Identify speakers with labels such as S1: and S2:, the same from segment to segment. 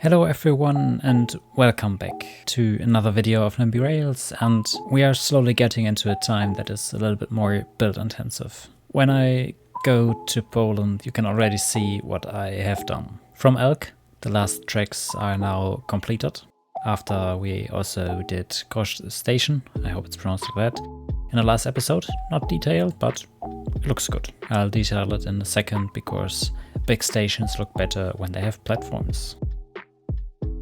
S1: Hello everyone and welcome back to another video of Nimby Rails, and we are slowly getting into a time that is a little bit more build intensive. When I go to Poland, you can already see what I have done. From Elk, the last tracks are now completed. After we also did Kosz Station, I hope it's pronounced like that, in the last episode. Not detailed, but it looks good. I'll detail it in a second because big stations look better when they have platforms.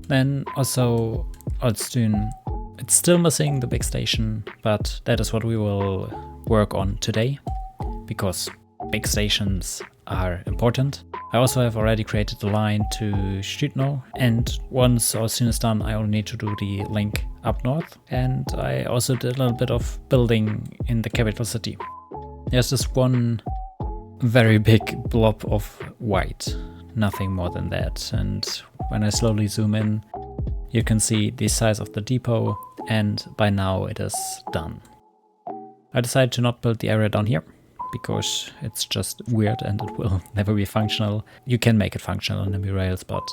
S1: Then also Olsztyn, it's still missing the big station, but that is what we will work on today, because big stations are important. I also have already created the line to Olsztyn, and once Olsztyn is done, I only need to do the link up north. And I also did a little bit of building in the capital city. There's this one very big blob of white, nothing more than that. And when I slowly zoom in, you can see the size of the depot, and by now it is done. I decided to not build the area down here because it's just weird and it will never be functional. You can make it functional in Nimby Rails, but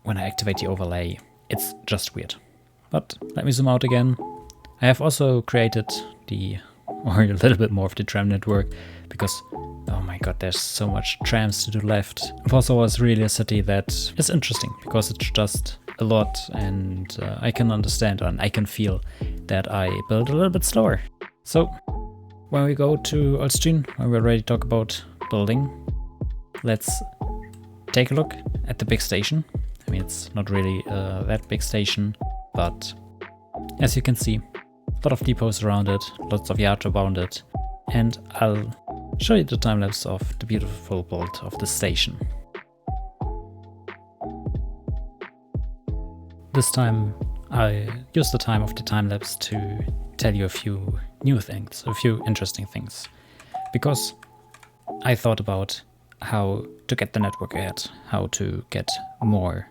S1: when I activate the overlay, it's just weird. But let me zoom out again. I have also created a little bit more of the tram network because, oh my god, there's so much trams to do left. Warsaw is really a city that is interesting because it's just a lot, and I can understand and I can feel that I build a little bit slower. So when we go to Olsztyn, when we're ready to talk about building, let's take a look at the big station. I mean, it's not really that big station, but as you can see, a lot of depots around it, lots of yards around it, and I'll show you the time lapse of the beautiful build of the station. This time I use the time of the time lapse to tell you a few new things, a few interesting things, because I thought about how to get the network ahead, how to get more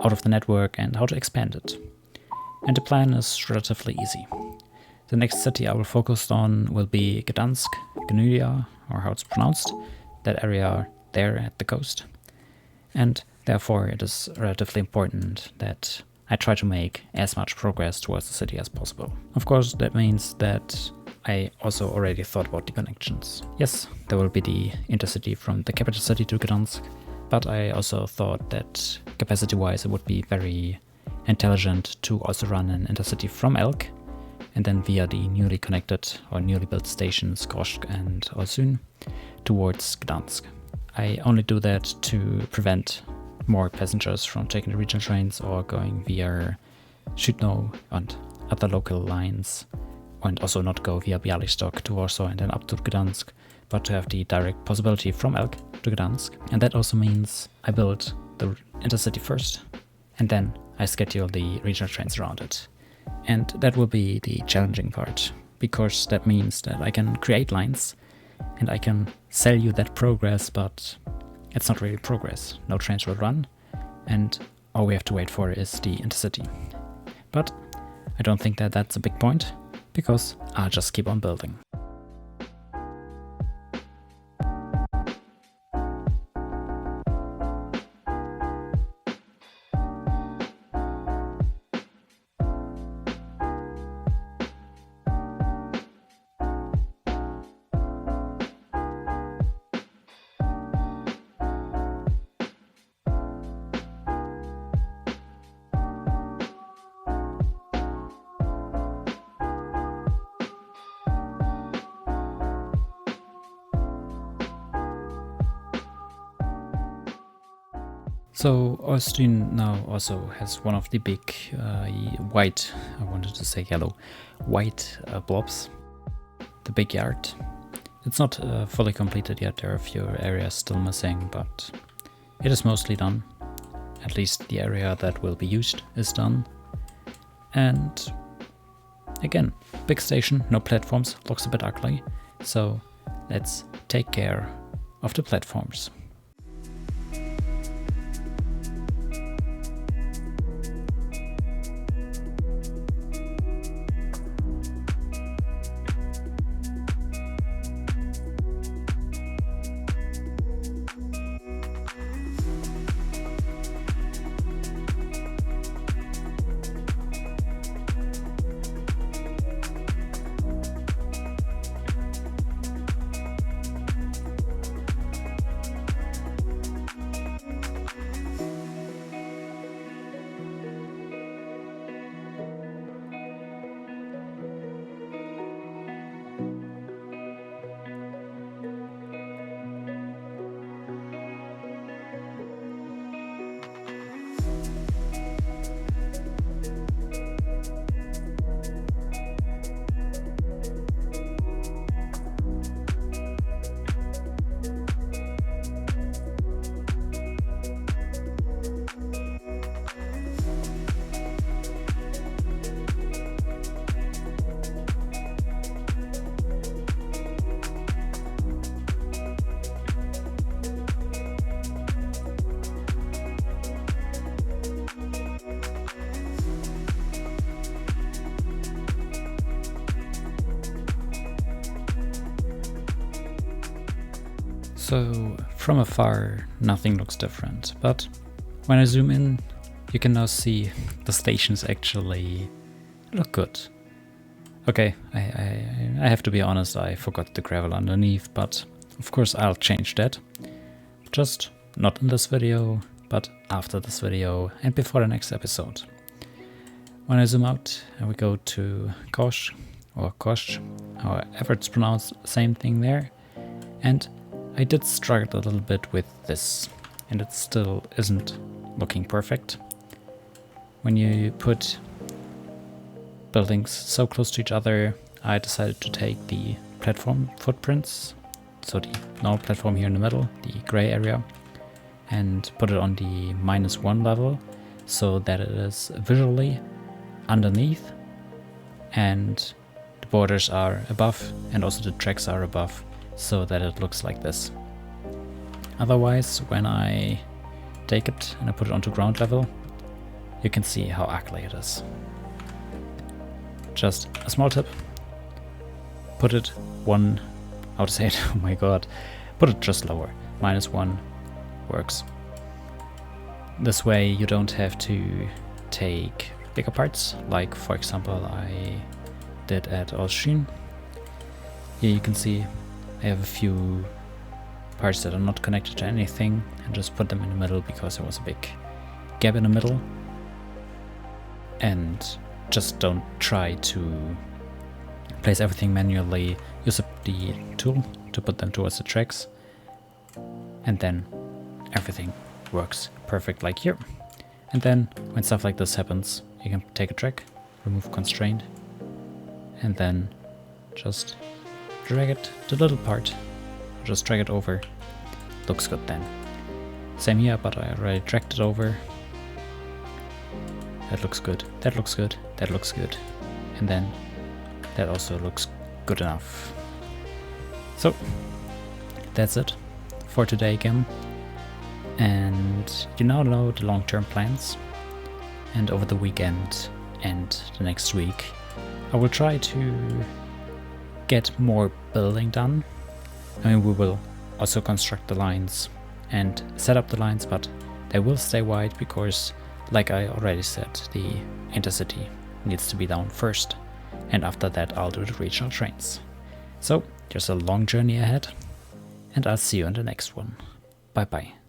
S1: out of the network and how to expand it. And the plan is relatively easy. The next city I will focus on will be Gdansk, Gdynia, or how it's pronounced, that area there at the coast. And therefore it is relatively important that I try to make as much progress towards the city as possible. Of course, that means that I also already thought about the connections. Yes, there will be the intercity from the capital city to Gdansk, but I also thought that capacity-wise it would be very intelligent to also run an intercity from Elk, and then via the newly connected or newly built stations Kosz and Olsztyn towards Gdansk. I only do that to prevent more passengers from taking the regional trains or going via Olsztyn and other local lines, and also not go via Białystok to Warsaw and then up to Gdansk, but to have the direct possibility from Elk to Gdansk. And that also means I build the intercity first, and then I schedule the regional trains around it. And that will be the challenging part, because that means that I can create lines and I can sell you that progress, but it's not really progress. No trains will run, and all we have to wait for is the intercity. But I don't think that that's a big point, because I'll just keep on building. So Olsztyn now also has one of the big white, I wanted to say yellow, white blobs, the big yard. It's not fully completed yet, there are a few areas still missing, but it is mostly done. At least the area that will be used is done. And again, big station, no platforms, looks a bit ugly, so let's take care of the platforms. So from afar, nothing looks different, but when I zoom in, you can now see the stations actually look good. Okay, I have to be honest, I forgot the gravel underneath, but of course I'll change that. Just not in this video, but after this video and before the next episode. When I zoom out and we go to Kosh, or Kosh, however it's pronounced, same thing there. And I did struggle a little bit with this, and it still isn't looking perfect. When you put buildings so close to each other, I decided to take the platform footprints, so the normal platform here in the middle, the gray area, and put it on the -1 level so that it is visually underneath and the borders are above and also the tracks are above, so that it looks like this. Otherwise, when I take it and I put it onto ground level, you can see how ugly it is. Just a small tip, put it how to say it, oh my god, put it just lower, -1 works. This way you don't have to take bigger parts, like for example I did at Olsztyn. Here you can see I have a few parts that are not connected to anything and just put them in the middle because there was a big gap in the middle. And just don't try to place everything manually. Use the tool to put them towards the tracks, and then everything works perfect like here. And then when stuff like this happens, you can take a track, remove constraint, and then just drag it to the little part, just drag it over. Looks good then. Same here, but I already dragged it over. That looks good, that looks good, that looks good. And then that also looks good enough. So that's it for today again. And you now know the long-term plans. And over the weekend and the next week, I will try to get more building done. I mean, we will also construct the lines and set up the lines, but they will stay wide because, like I already said, the intercity needs to be down first. And after that, I'll do the regional trains. So there's a long journey ahead, and I'll see you in the next one. Bye bye.